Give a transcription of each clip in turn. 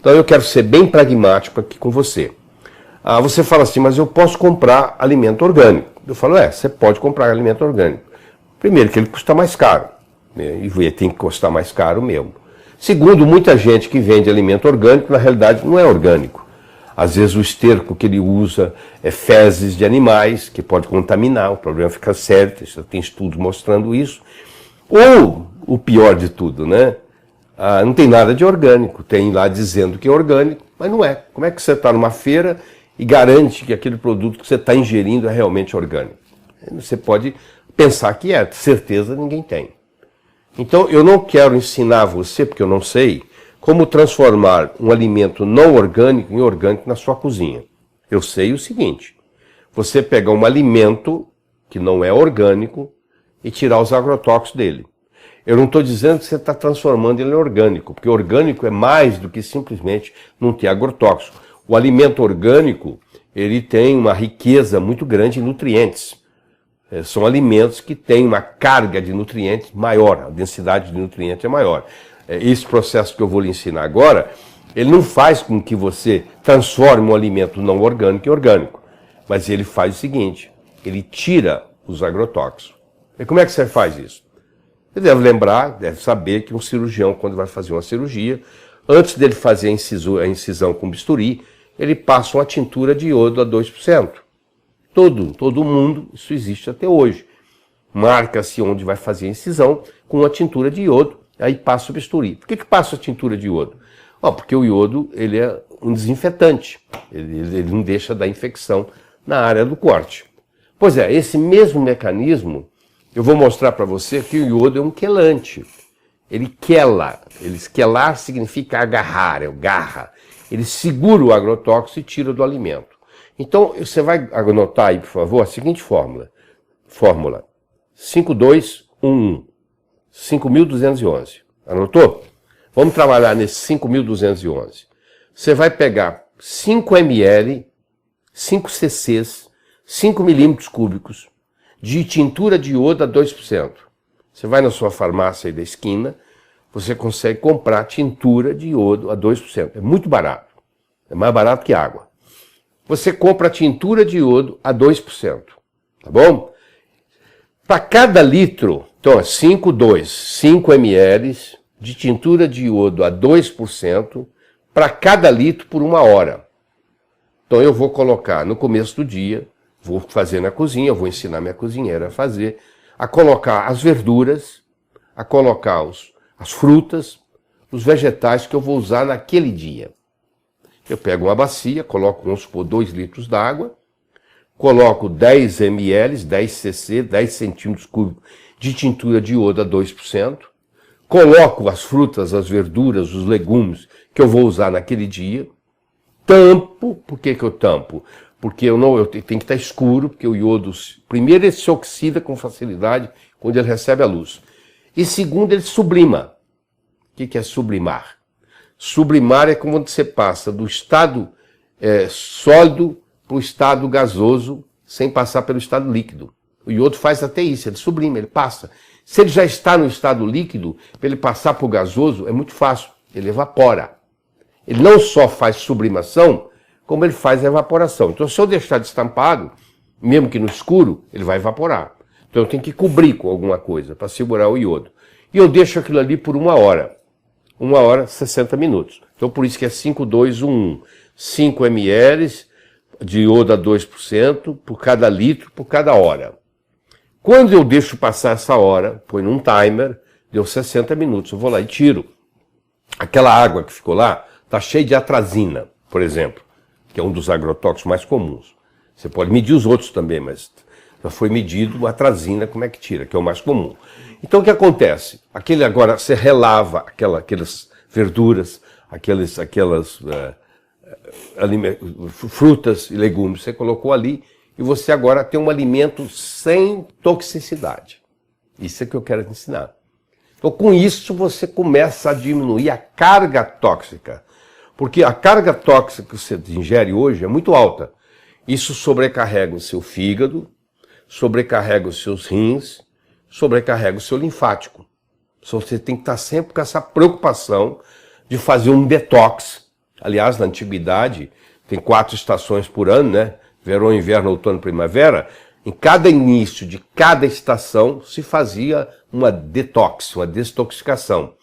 Então eu quero ser bem pragmático aqui com você. Você fala assim, mas eu posso comprar alimento orgânico. Eu falo, você pode comprar alimento orgânico. Primeiro, que ele custa mais caro, né? E tem que custar mais caro mesmo. Segundo, muita gente que vende alimento orgânico, na realidade não é orgânico. Às vezes o esterco que ele usa é fezes de animais, que pode contaminar, o problema fica sério, tem estudos mostrando isso. Ou, o pior de tudo, né? Não tem nada de orgânico, tem lá dizendo que é orgânico, mas não é. Como é que você está numa feira e garante que aquele produto que você está ingerindo é realmente orgânico? Você pode pensar que é, certeza ninguém tem. Então eu não quero ensinar você, porque eu não sei, como transformar um alimento não orgânico em orgânico na sua cozinha. Eu sei o seguinte, você pegar um alimento que não é orgânico e tirar os agrotóxicos dele. Eu não estou dizendo que você está transformando ele em orgânico, porque orgânico é mais do que simplesmente não ter agrotóxico. O alimento orgânico, ele tem uma riqueza muito grande em nutrientes. São alimentos que têm uma carga de nutrientes maior, a densidade de nutrientes é maior. Esse processo que eu vou lhe ensinar agora, ele não faz com que você transforme um alimento não orgânico em orgânico, mas ele faz o seguinte, ele tira os agrotóxicos. E como é que você faz isso? Você deve lembrar, deve saber que um cirurgião, quando vai fazer uma cirurgia, antes dele fazer a incisão com bisturi, ele passa uma tintura de iodo a 2%. Todo mundo, isso existe até hoje. Marca-se onde vai fazer a incisão com uma tintura de iodo, aí passa o bisturi. Por que passa a tintura de iodo? Porque o iodo ele é um desinfetante, ele não deixa dar infecção na área do corte. Pois é, esse mesmo mecanismo, eu vou mostrar para você que o iodo é um quelante. Ele quela, quelar significa agarrar, é o garra. Ele segura o agrotóxico e tira do alimento. Então, você vai anotar aí, por favor, a seguinte fórmula. Fórmula 5211, 5.211. Anotou? Vamos trabalhar nesse 5.211. Você vai pegar 5 ml, 5 cc's, 5 milímetros cúbicos de tintura de iodo a 2%. Você vai na sua farmácia aí da esquina, você consegue comprar tintura de iodo a 2%. É muito barato. É mais barato que água. Você compra a tintura de iodo a 2%. Tá bom? Para cada litro, então 5 ml de tintura de iodo a 2%, para cada litro por 1 hora. Então eu vou colocar no começo do dia, vou fazer na cozinha, vou ensinar minha cozinheira a fazer, a colocar as verduras, a colocar as frutas, os vegetais que eu vou usar naquele dia. Eu pego uma bacia, coloco, vamos supor, 2 litros d'água, coloco 10 ml, 10 cc, 10 centímetros cúbicos de tintura de iodo a 2%, coloco as frutas, as verduras, os legumes que eu vou usar naquele dia, tampo. Por que eu tampo? Porque eu tenho que estar escuro, porque o iodo, primeiro, ele se oxida com facilidade quando ele recebe a luz. E segundo, ele sublima. O que é sublimar? Sublimar é quando você passa do estado sólido para o estado gasoso, sem passar pelo estado líquido. O iodo faz até isso, ele sublima, ele passa. Se ele já está no estado líquido, para ele passar para o gasoso, é muito fácil, ele evapora. Ele não só faz sublimação, como ele faz a evaporação. Então, se eu deixar destampado, mesmo que no escuro, ele vai evaporar. Então, eu tenho que cobrir com alguma coisa para segurar o iodo. E eu deixo aquilo ali por 1 hora. 1 hora, 60 minutos. Então, por isso que é 5211. 5 ml de iodo a 2% por cada litro, por cada hora. Quando eu deixo passar essa hora, põe num timer, deu 60 minutos, eu vou lá e tiro. Aquela água que ficou lá está cheia de atrazina, por exemplo, que é um dos agrotóxicos mais comuns. Você pode medir os outros também, mas já foi medido a atrazina, como é que tira, que é o mais comum. Então o que acontece? Agora você relava aquelas verduras, aquelas frutas e legumes, você colocou ali e você agora tem um alimento sem toxicidade. Isso é que eu quero te ensinar. Então com isso você começa a diminuir a carga tóxica. Porque a carga tóxica que você ingere hoje é muito alta. Isso sobrecarrega o seu fígado, sobrecarrega os seus rins, sobrecarrega o seu linfático. Então, você tem que estar sempre com essa preocupação de fazer um detox Aliás, na antiguidade, tem 4 estações por ano, né? Verão, inverno, outono, primavera. Em cada início de cada estação se fazia uma detox, uma desintoxicação.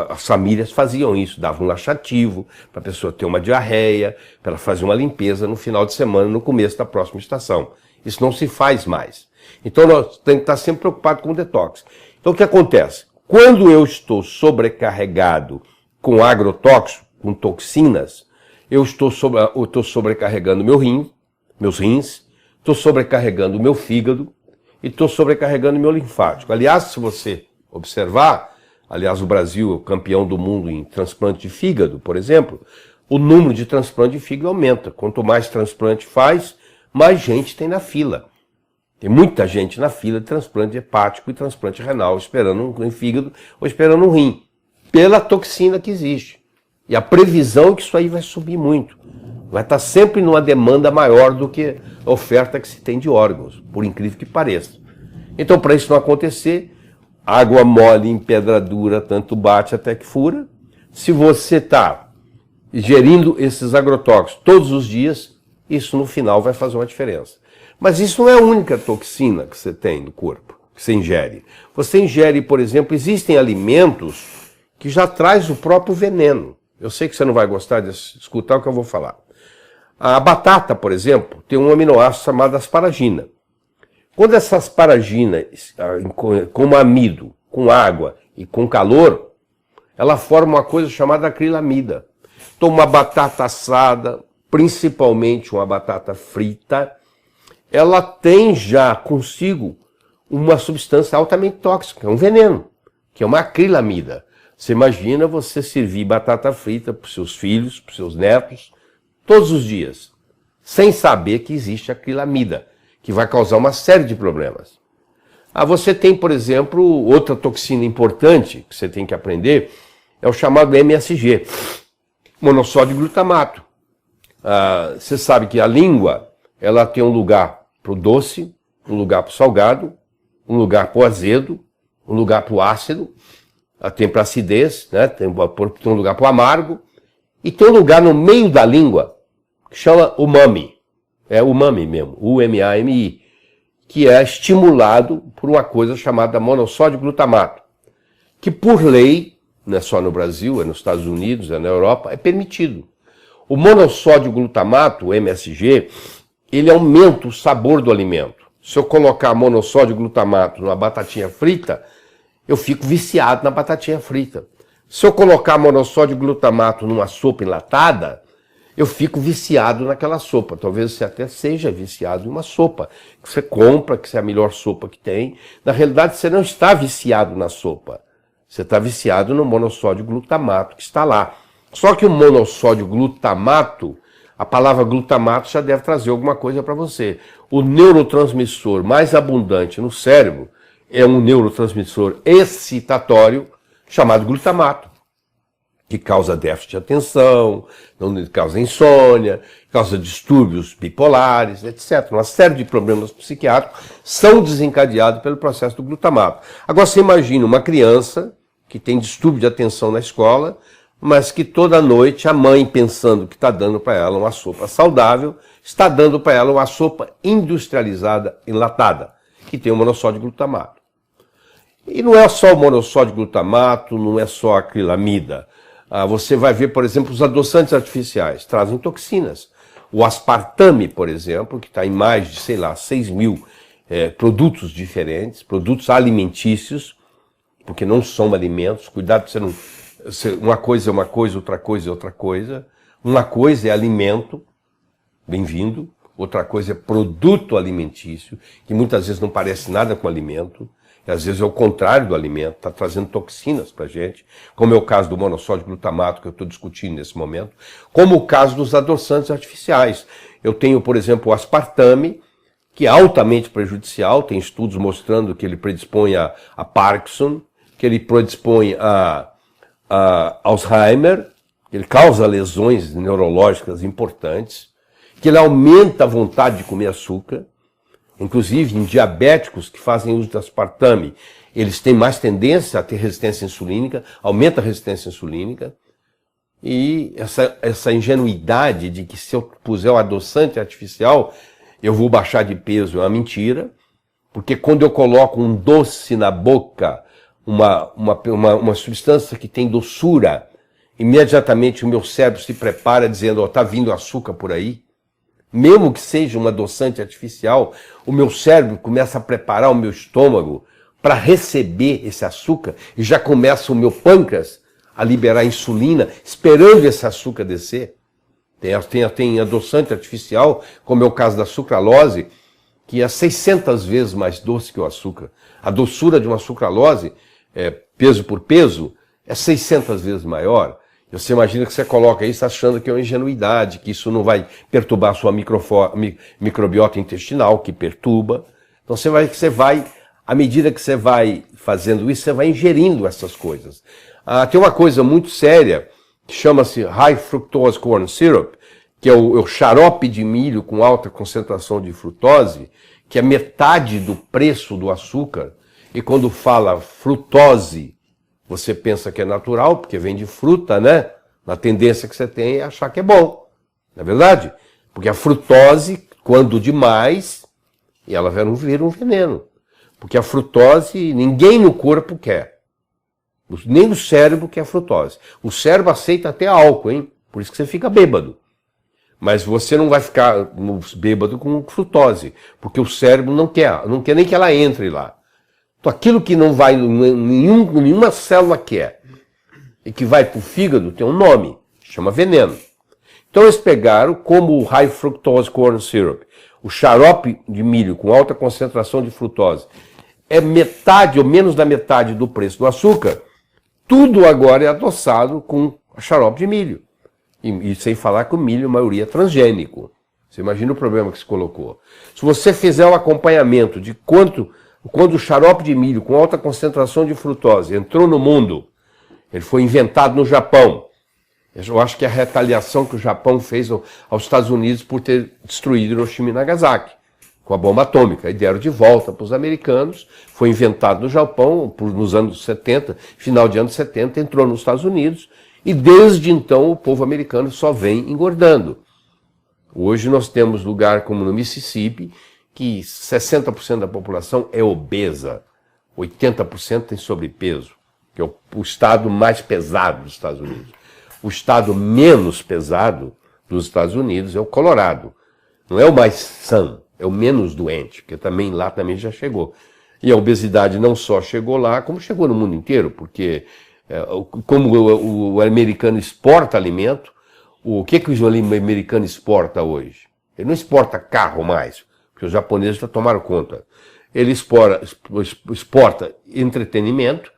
As famílias faziam isso, davam um laxativo para a pessoa ter uma diarreia, para ela fazer uma limpeza no final de semana, no começo da próxima estação. Isso não se faz mais. Então nós temos que estar sempre preocupados com o detox. Então o que acontece? Quando eu estou sobrecarregado com agrotóxico, com toxinas, eu estou sobrecarregando meus rins, estou sobrecarregando o meu fígado e estou sobrecarregando o meu linfático. Aliás, se você observar, aliás, o Brasil é o campeão do mundo em transplante de fígado, por exemplo, o número de transplante de fígado aumenta. Quanto mais transplante faz, mais gente tem na fila. Tem muita gente na fila de transplante hepático e transplante renal, esperando um fígado ou esperando um rim, pela toxina que existe. E a previsão é que isso aí vai subir muito. Vai estar sempre numa demanda maior do que a oferta que se tem de órgãos, por incrível que pareça. Então, para isso não acontecer, água mole em pedra dura, tanto bate até que fura. Se você está ingerindo esses agrotóxicos todos os dias, isso no final vai fazer uma diferença. Mas isso não é a única toxina que você tem no corpo, que você ingere. Você ingere, por exemplo, existem alimentos que já traz o próprio veneno. Eu sei que você não vai gostar de escutar o que eu vou falar. A batata, por exemplo, tem um aminoácido chamado asparagina. Quando essa asparagina, com amido, com água e com calor, ela forma uma coisa chamada acrilamida. Então uma batata assada, principalmente uma batata frita, ela tem já consigo uma substância altamente tóxica, um veneno, que é uma acrilamida. Você imagina você servir batata frita para os seus filhos, para os seus netos, todos os dias, sem saber que existe acrilamida, que vai causar uma série de problemas. Você tem, por exemplo, outra toxina importante que você tem que aprender, é o chamado MSG, monossódio glutamato. Você sabe que a língua, ela tem um lugar para o doce, um lugar para o salgado, um lugar para o azedo, um lugar para o ácido, tem para a acidez, né? Tem um lugar para o amargo, e tem um lugar no meio da língua que chama umami. É umami mesmo, U-M-A-M-I, que é estimulado por uma coisa chamada monossódio glutamato, que por lei, não é só no Brasil, é nos Estados Unidos, é na Europa, é permitido. O monossódio glutamato, o MSG, ele aumenta o sabor do alimento. Se eu colocar monossódio glutamato numa batatinha frita, eu fico viciado na batatinha frita. Se eu colocar monossódio glutamato numa sopa enlatada, eu fico viciado naquela sopa. Talvez você até seja viciado em uma sopa que você compra, que é a melhor sopa que tem. Na realidade, você não está viciado na sopa. Você está viciado no monossódio glutamato que está lá. Só que o monossódio glutamato, a palavra glutamato já deve trazer alguma coisa para você. O neurotransmissor mais abundante no cérebro é um neurotransmissor excitatório chamado glutamato, que causa déficit de atenção, causa insônia, causa distúrbios bipolares, etc. Uma série de problemas psiquiátricos são desencadeados pelo processo do glutamato. Agora você imagina uma criança que tem distúrbio de atenção na escola, mas que toda noite a mãe, pensando que está dando para ela uma sopa saudável, está dando para ela uma sopa industrializada, enlatada, que tem o monossódio glutamato. E não é só o monossódio glutamato, não é só a acrilamida. Você vai ver, por exemplo, os adoçantes artificiais trazem toxinas. O aspartame, por exemplo, que está em mais de, 6 mil produtos diferentes, produtos alimentícios, porque não são alimentos, cuidado para você não... Uma coisa é uma coisa, outra coisa é outra coisa. Uma coisa é alimento, bem-vindo. Outra coisa é produto alimentício, que muitas vezes não parece nada com alimento. E às vezes é o contrário do alimento, está trazendo toxinas para a gente, como é o caso do monossódio glutamato que eu estou discutindo nesse momento, como o caso dos adoçantes artificiais. Eu tenho, por exemplo, o aspartame, que é altamente prejudicial, tem estudos mostrando que ele predispõe a Parkinson, que ele predispõe a Alzheimer, ele causa lesões neurológicas importantes, que ele aumenta a vontade de comer açúcar. Inclusive, em diabéticos que fazem uso de aspartame, eles têm mais tendência a ter resistência insulínica, aumenta a resistência insulínica. E essa ingenuidade de que se eu puser um adoçante artificial, eu vou baixar de peso é uma mentira, porque quando eu coloco um doce na boca, uma substância que tem doçura, imediatamente o meu cérebro se prepara dizendo, ó, tá vindo açúcar por aí. Mesmo que seja um adoçante artificial, o meu cérebro começa a preparar o meu estômago para receber esse açúcar e já começa o meu pâncreas a liberar insulina, esperando esse açúcar descer. Tem adoçante artificial, como é o caso da sucralose, que é 600 vezes mais doce que o açúcar. A doçura de uma sucralose, peso por peso, é 600 vezes maior. Você imagina que você coloca isso achando que é uma ingenuidade, que isso não vai perturbar a sua microbiota intestinal, que perturba. Então à medida que você vai fazendo isso, você vai ingerindo essas coisas. Tem uma coisa muito séria, que chama-se High Fructose Corn Syrup, que é o xarope de milho com alta concentração de frutose, que é metade do preço do açúcar. E quando fala frutose, você pensa que é natural, porque vem de fruta, né? A tendência que você tem é achar que é bom. Não é verdade? Porque a frutose, quando demais, ela vira um veneno. Porque a frutose, ninguém no corpo quer. Nem o cérebro quer frutose. O cérebro aceita até álcool, hein? Por isso que você fica bêbado. Mas você não vai ficar bêbado com frutose, porque o cérebro não quer nem que ela entre lá. Então aquilo que não vai, nenhuma célula quer, e que vai para o fígado, tem um nome, chama veneno. Então eles pegaram como o High Fructose Corn Syrup, o xarope de milho com alta concentração de frutose, é metade ou menos da metade do preço do açúcar, tudo agora é adoçado com xarope de milho. E sem falar que o milho, a maioria, é transgênico. Você imagina o problema que se colocou. Se você fizer um acompanhamento de quando o xarope de milho com alta concentração de frutose entrou no mundo, ele foi inventado no Japão. Eu acho que é a retaliação que o Japão fez aos Estados Unidos por ter destruído Hiroshima e Nagasaki com a bomba atômica. E deram de volta para os americanos. Foi inventado no Japão nos anos 70, final de anos 70, entrou nos Estados Unidos. E desde então o povo americano só vem engordando. Hoje nós temos lugar como no Mississippi, que 60% da população é obesa, 80% tem sobrepeso, que é o estado mais pesado dos Estados Unidos. O estado menos pesado dos Estados Unidos é o Colorado. Não é o mais são, é o menos doente, porque lá também já chegou. E a obesidade não só chegou lá, como chegou no mundo inteiro, porque como o americano exporta alimento, o que o americano exporta hoje? Ele não exporta carro mais, porque os japoneses já tomaram conta. Ele exporta entretenimento,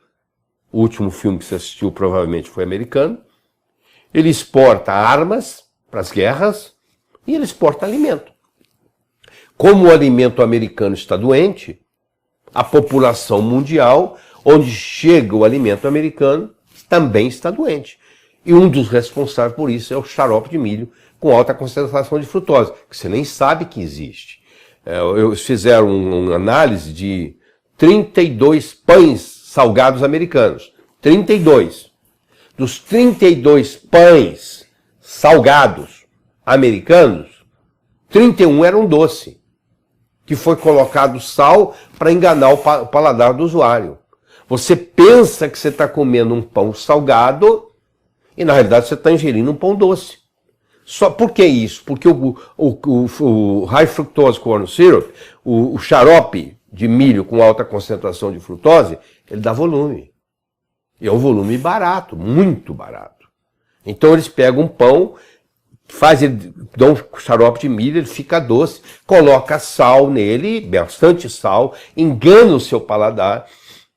o último filme que você assistiu provavelmente foi americano, ele exporta armas para as guerras e ele exporta alimento. Como o alimento americano está doente, a população mundial, onde chega o alimento americano, também está doente. E um dos responsáveis por isso é o xarope de milho com alta concentração de frutose, que você nem sabe que existe. Eles fizeram uma análise de 32 pães salgados americanos. 32. Dos 32 pães salgados americanos, 31 eram doce, que foi colocado sal para enganar o paladar do usuário. Você pensa que você está comendo um pão salgado e na realidade você está ingerindo um pão doce. Só por que isso? Porque o High Fructose Corn Syrup, o xarope de milho com alta concentração de frutose, ele dá volume. E é um volume barato, muito barato. Então eles pegam um pão, dão um xarope de milho, ele fica doce, coloca sal nele, bastante sal, engana o seu paladar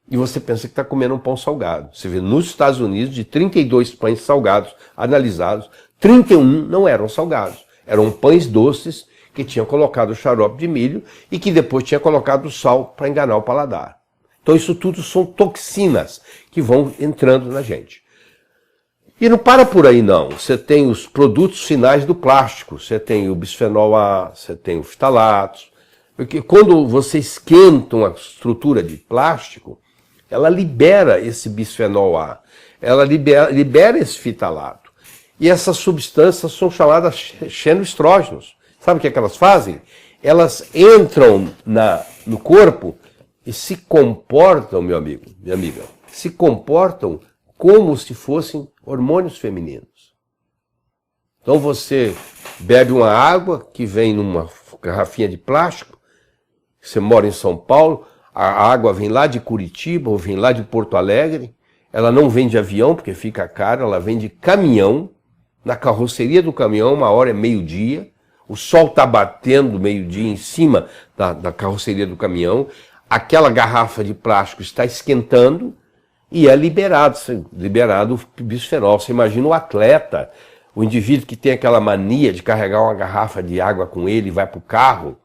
e você pensa que está comendo um pão salgado. Você vê nos Estados Unidos, de 32 pães salgados analisados, 31 não eram salgados. Eram pães doces que tinham colocado xarope de milho e que depois tinha colocado sal para enganar o paladar. Então isso tudo são toxinas que vão entrando na gente. E não para por aí não. Você tem os produtos finais do plástico. Você tem o bisfenol A, você tem o fitalatos. Porque quando você esquenta uma estrutura de plástico, ela libera esse bisfenol A. Ela libera esse fitalato. E essas substâncias são chamadas xenoestrógenos. Sabe o que é que elas fazem? Elas entram no corpo e se comportam, meu amigo, minha amiga, se comportam como se fossem hormônios femininos. Então você bebe uma água que vem numa garrafinha de plástico, você mora em São Paulo, a água vem lá de Curitiba ou vem lá de Porto Alegre, ela não vem de avião porque fica caro, ela vem de caminhão, na carroceria do caminhão, uma hora é meio-dia, o sol está batendo meio-dia em cima da carroceria do caminhão, aquela garrafa de plástico está esquentando e é liberado o bisfenol. Você imagina o atleta, o indivíduo que tem aquela mania de carregar uma garrafa de água com ele e vai para o carro,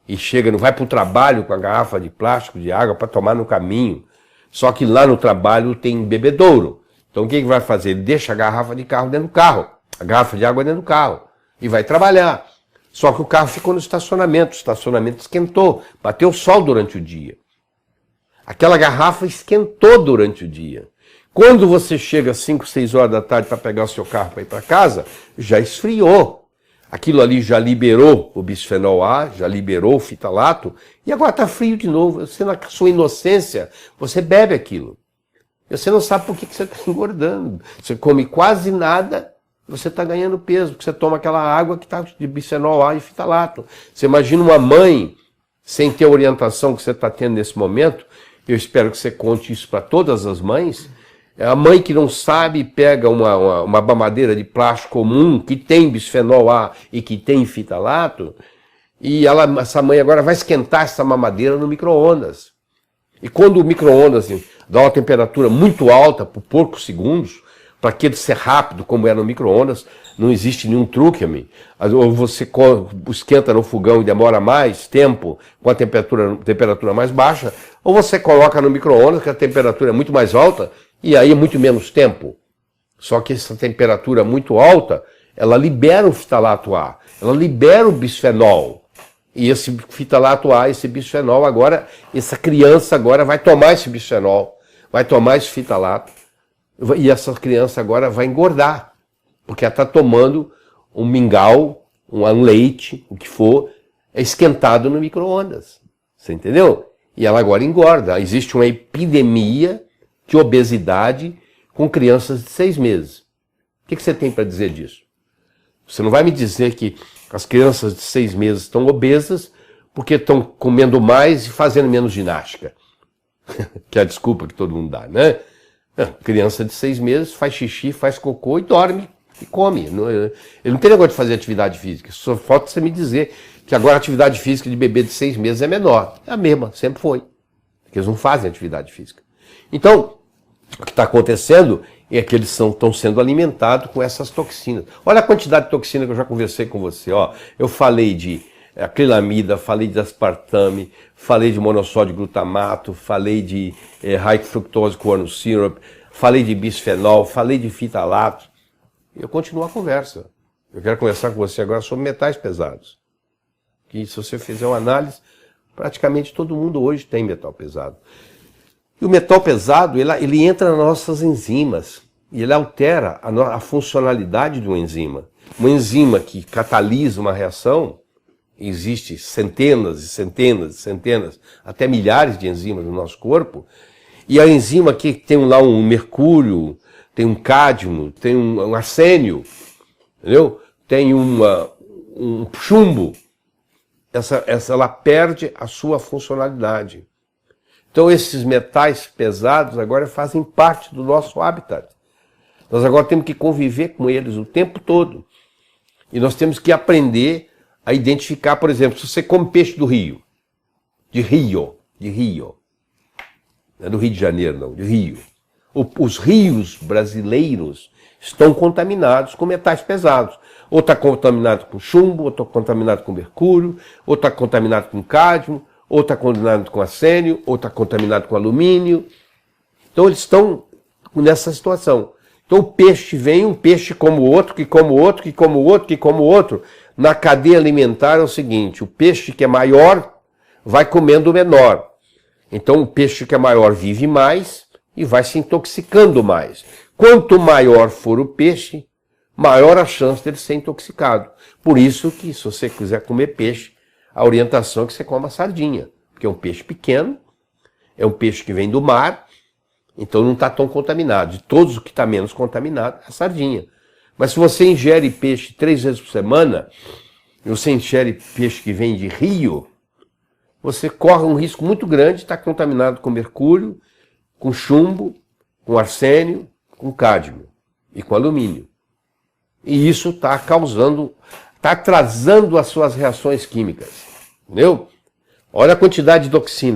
e não vai para o trabalho com a garrafa de plástico de água para tomar no caminho. Só que lá no trabalho tem bebedouro. Então o que ele vai fazer? Ele deixa a garrafa de carro dentro do carro, a garrafa de água dentro do carro, e vai trabalhar. Só que o carro ficou no estacionamento, o estacionamento esquentou, bateu sol durante o dia. Aquela garrafa esquentou durante o dia. Quando você chega às 5, 6 horas da tarde para pegar o seu carro para ir para casa, já esfriou. Aquilo ali já liberou o bisfenol A, já liberou o fitalato, e agora está frio de novo. Você, na sua inocência, você bebe aquilo. Você não sabe por que você está engordando. Você come quase nada, você está ganhando peso, porque você toma aquela água que está de bisfenol A e fitalato. Você imagina uma mãe, sem ter a orientação que você está tendo nesse momento, eu espero que você conte isso para todas as mães. A mãe que não sabe pega uma mamadeira de plástico comum que tem bisfenol A e que tem fitalato, e essa mãe agora vai esquentar essa mamadeira no micro-ondas. E quando o micro-ondas dá uma temperatura muito alta por poucos segundos, para aquele ser rápido como é no micro-ondas, não existe nenhum truque, amigo. Ou você esquenta no fogão e demora mais tempo com a temperatura mais baixa, ou você coloca no micro-ondas que a temperatura é muito mais alta e aí é muito menos tempo. Só que essa temperatura muito alta, ela libera o fitalato A, ela libera o bisfenol. E esse fitalato A, esse bisfenol agora, essa criança agora vai tomar esse bisfenol, vai tomar esse fitalato, e essa criança agora vai engordar, porque ela está tomando um mingau, um leite, o que for, esquentado no micro-ondas. Você entendeu? E ela agora engorda. Existe uma epidemia de obesidade com crianças de 6 meses. O que você tem para dizer disso? Você não vai me dizer que as crianças de 6 meses estão obesas porque estão comendo mais e fazendo menos ginástica. Que é a desculpa que todo mundo dá, né? Criança de 6 meses faz xixi, faz cocô e dorme e come. Ele não tem negócio de fazer atividade física. Só falta você me dizer que agora a atividade física de bebê de 6 meses é menor. É a mesma, sempre foi. Porque eles não fazem atividade física. Então, o que está acontecendo é que eles estão sendo alimentados com essas toxinas. Olha a quantidade de toxina que eu já conversei com você. Ó. Eu falei de acrilamida, falei de aspartame, falei de monossódio glutamato, falei de high fructose corn syrup, falei de bisfenol, falei de fitalato. E eu continuo a conversa. Eu quero conversar com você agora sobre metais pesados. Que se você fizer uma análise, praticamente todo mundo hoje tem metal pesado. E o metal pesado, ele entra nas nossas enzimas e ele altera a funcionalidade de uma enzima. Uma enzima que catalisa uma reação, existe centenas e centenas e centenas, até milhares de enzimas no nosso corpo, e a enzima que tem lá um mercúrio, tem um cádmio, tem um arsênio, entendeu? Tem um chumbo, ela perde a sua funcionalidade. Então esses metais pesados agora fazem parte do nosso habitat. Nós agora temos que conviver com eles o tempo todo. E nós temos que aprender a identificar, por exemplo, se você come peixe do Rio, de Rio, não é do Rio de Janeiro não, de Rio. Os rios brasileiros estão contaminados com metais pesados. Ou está contaminado com chumbo, ou está contaminado com mercúrio, ou está contaminado com cádmio, ou está contaminado com arsênio, ou está contaminado com alumínio. Então eles estão nessa situação. Então o peixe vem, um peixe como o outro, que como o outro, que como o outro, que como o outro. Na cadeia alimentar é o seguinte, o peixe que é maior vai comendo o menor. Então o peixe que é maior vive mais e vai se intoxicando mais. Quanto maior for o peixe, maior a chance dele ser intoxicado. Por isso que, se você quiser comer peixe, a orientação é que você coma sardinha, porque é um peixe pequeno, é um peixe que vem do mar, então não está tão contaminado. De todos, o que está menos contaminado é a sardinha. Mas se você ingere peixe 3 vezes por semana, e você ingere peixe que vem de rio, você corre um risco muito grande de estar contaminado com mercúrio, com chumbo, com arsênio, com cádmio e com alumínio. E isso está está atrasando as suas reações químicas. Entendeu? Olha a quantidade de toxina.